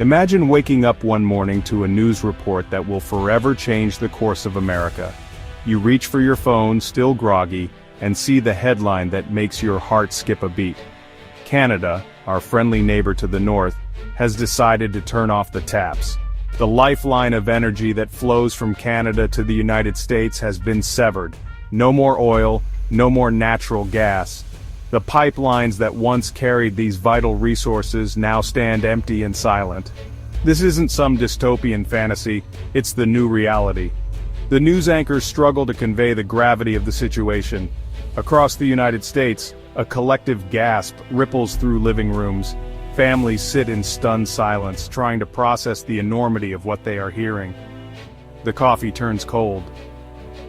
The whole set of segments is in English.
Imagine waking up one morning to a news report that will forever change the course of America. You reach for your phone, still groggy, and see the headline that makes your heart skip a beat. Canada, our friendly neighbor to the north, has decided to turn off the taps. The lifeline of energy that flows from Canada to the United States has been severed. No more oil, no more natural gas. The pipelines that once carried these vital resources now stand empty and silent. This isn't some dystopian fantasy, it's the new reality. The news anchors struggle to convey the gravity of the situation. Across the United States, a collective gasp ripples through living rooms. Families sit in stunned silence, trying to process the enormity of what they are hearing. The coffee turns cold.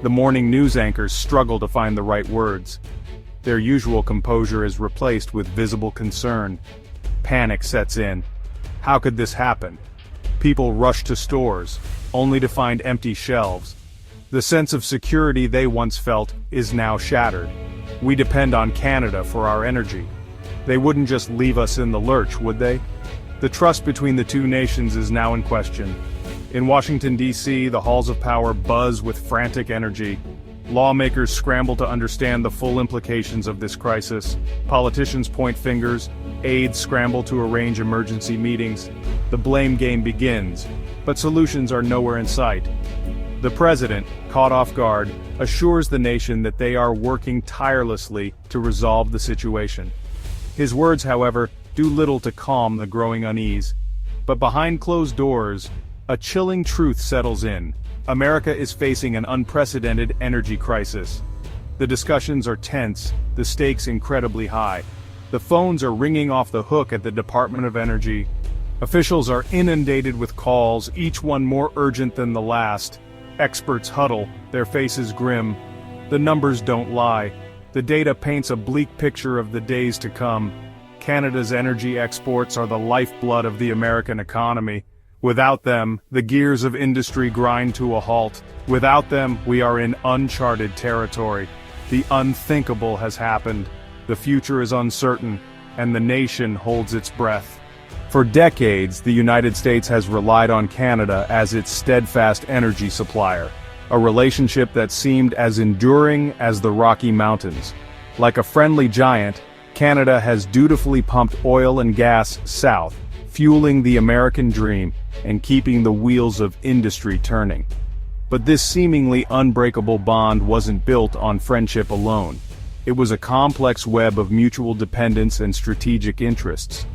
The morning news anchors struggle to find the right words. Their usual composure is replaced with visible concern. Panic sets in. How could this happen? People rush to stores, only to find empty shelves. The sense of security they once felt is now shattered. We depend on Canada for our energy. They wouldn't just leave us in the lurch, would they? The trust between the two nations is now in question. In Washington, D.C., the halls of power buzz with frantic energy. Lawmakers scramble to understand the full implications of this crisis. Politicians point fingers. Aides scramble to arrange emergency meetings. The blame game begins, but solutions are nowhere in sight. The president, caught off guard, assures the nation that they are working tirelessly to resolve the situation. His words, however, do little to calm the growing unease. But behind closed doors, a chilling truth settles in. America is facing an unprecedented energy crisis. The discussions are tense, the stakes incredibly high. The phones are ringing off the hook at the Department of Energy. Officials are inundated with calls, each one more urgent than the last. Experts huddle, their faces grim. The numbers don't lie. The data paints a bleak picture of the days to come. Canada's energy exports are the lifeblood of the American economy. Without them, the gears of industry grind to a halt. Without them, we are in uncharted territory. The unthinkable has happened. The future is uncertain, and the nation holds its breath. For decades, the United States has relied on Canada as its steadfast energy supplier, a relationship that seemed as enduring as the Rocky Mountains. Like a friendly giant, Canada has dutifully pumped oil and gas south, fueling the American dream and keeping the wheels of industry turning. But this seemingly unbreakable bond wasn't built on friendship alone. It was a complex web of mutual dependence and strategic interests.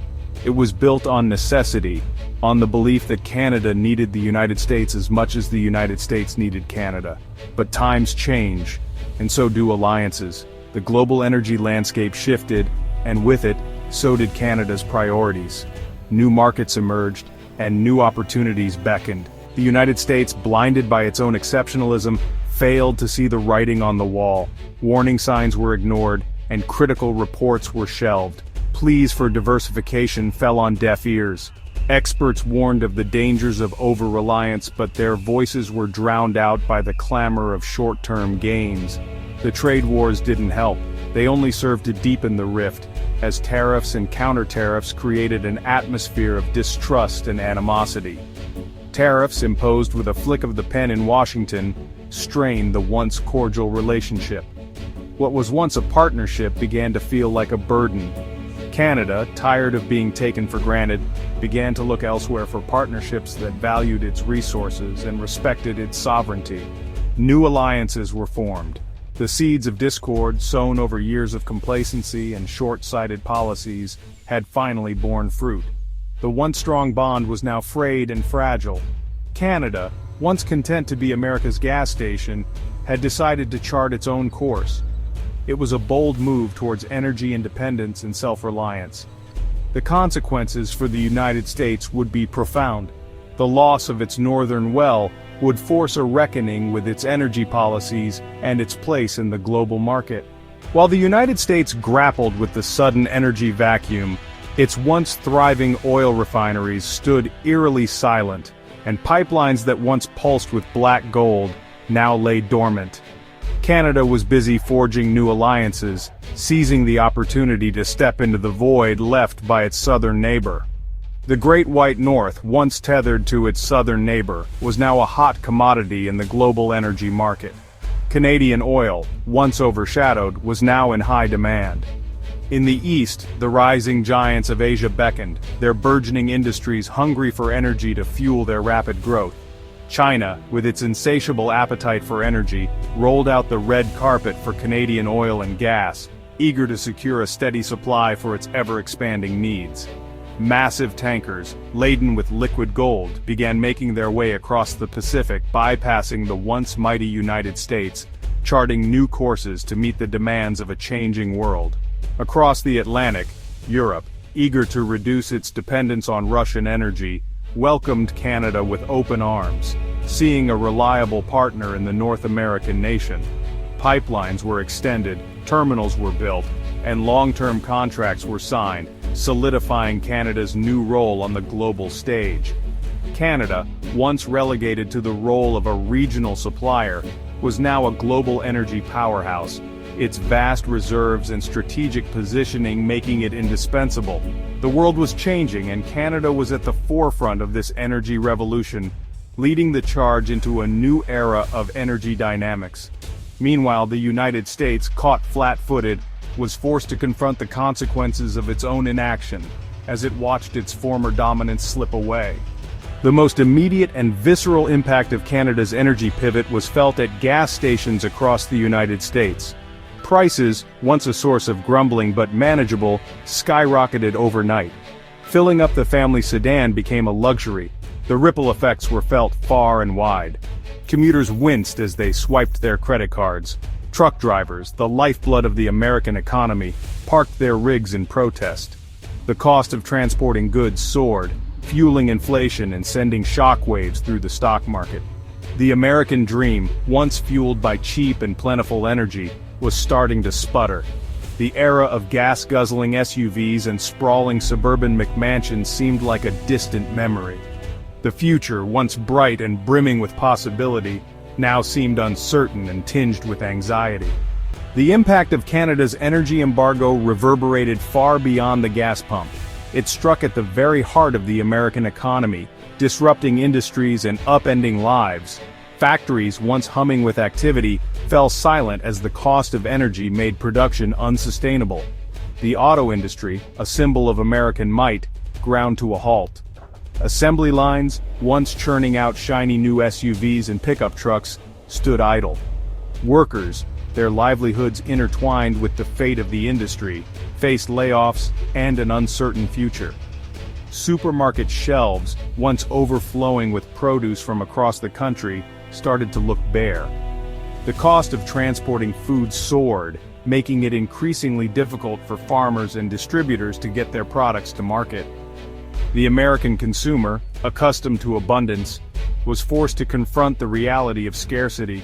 It was built on necessity, on the belief that Canada needed the United States as much as the United States needed Canada. But times change, and so do alliances. The global energy landscape shifted, and with it, so did Canada's priorities. New markets emerged, and new opportunities beckoned. The United States, blinded by its own exceptionalism, failed to see the writing on the wall. Warning signs were ignored, and critical reports were shelved. Pleas for diversification fell on deaf ears. Experts warned of the dangers of over-reliance, but their voices were drowned out by the clamor of short-term gains. The trade wars didn't help. They only served to deepen the rift, as tariffs and counter-tariffs created an atmosphere of distrust and animosity. Tariffs imposed with a flick of the pen in Washington strained the once cordial relationship. What was once a partnership began to feel like a burden. Canada, tired of being taken for granted, began to look elsewhere for partnerships that valued its resources and respected its sovereignty. New alliances were formed. The seeds of discord, sown over years of complacency and short-sighted policies, had finally borne fruit. The once strong bond was now frayed and fragile. Canada, once content to be America's gas station, had decided to chart its own course. It was a bold move towards energy independence and self-reliance. The consequences for the United States would be profound. The loss of its northern well would force a reckoning with its energy policies and its place in the global market. While the United States grappled with the sudden energy vacuum, its once thriving oil refineries stood eerily silent, and pipelines that once pulsed with black gold now lay dormant. Canada was busy forging new alliances, seizing the opportunity to step into the void left by its southern neighbor. The Great White North, once tethered to its southern neighbor, was now a hot commodity in the global energy market. Canadian oil, once overshadowed, was now in high demand. In the east, the rising giants of Asia beckoned, their burgeoning industries hungry for energy to fuel their rapid growth. China, with its insatiable appetite for energy, rolled out the red carpet for Canadian oil and gas, eager to secure a steady supply for its ever-expanding needs. Massive tankers, laden with liquid gold, began making their way across the Pacific, bypassing the once mighty United States, charting new courses to meet the demands of a changing world. Across the Atlantic, Europe, eager to reduce its dependence on Russian energy, welcomed Canada with open arms, seeing a reliable partner in the North American nation. Pipelines were extended, terminals were built, and long-term contracts were signed, solidifying Canada's new role on the global stage. Canada, once relegated to the role of a regional supplier, was now a global energy powerhouse, its vast reserves and strategic positioning making it indispensable. The world was changing, and Canada was at the forefront of this energy revolution, leading the charge into a new era of energy dynamics. Meanwhile, the United States, caught flat-footed, was forced to confront the consequences of its own inaction, as it watched its former dominance slip away. The most immediate and visceral impact of Canada's energy pivot was felt at gas stations across the United States. Prices, once a source of grumbling but manageable, skyrocketed overnight. Filling up the family sedan became a luxury. The ripple effects were felt far and wide. Commuters winced as they swiped their credit cards. Truck drivers, the lifeblood of the American economy, parked their rigs in protest. The cost of transporting goods soared, fueling inflation and sending shockwaves through the stock market. The American dream, once fueled by cheap and plentiful energy, was starting to sputter. The era of gas-guzzling SUVs and sprawling suburban McMansions seemed like a distant memory. The future, once bright and brimming with possibility, now seemed uncertain and tinged with anxiety. The impact of Canada's energy embargo reverberated far beyond the gas pump. It struck at the very heart of the American economy, disrupting industries and upending lives. Factories, once humming with activity, fell silent as the cost of energy made production unsustainable. The auto industry, a symbol of American might, ground to a halt. Assembly lines, once churning out shiny new SUVs and pickup trucks, stood idle. Workers, their livelihoods intertwined with the fate of the industry, faced layoffs and an uncertain future. Supermarket shelves, once overflowing with produce from across the country, started to look bare. The cost of transporting food soared, making it increasingly difficult for farmers and distributors to get their products to market. The American consumer, accustomed to abundance, was forced to confront the reality of scarcity.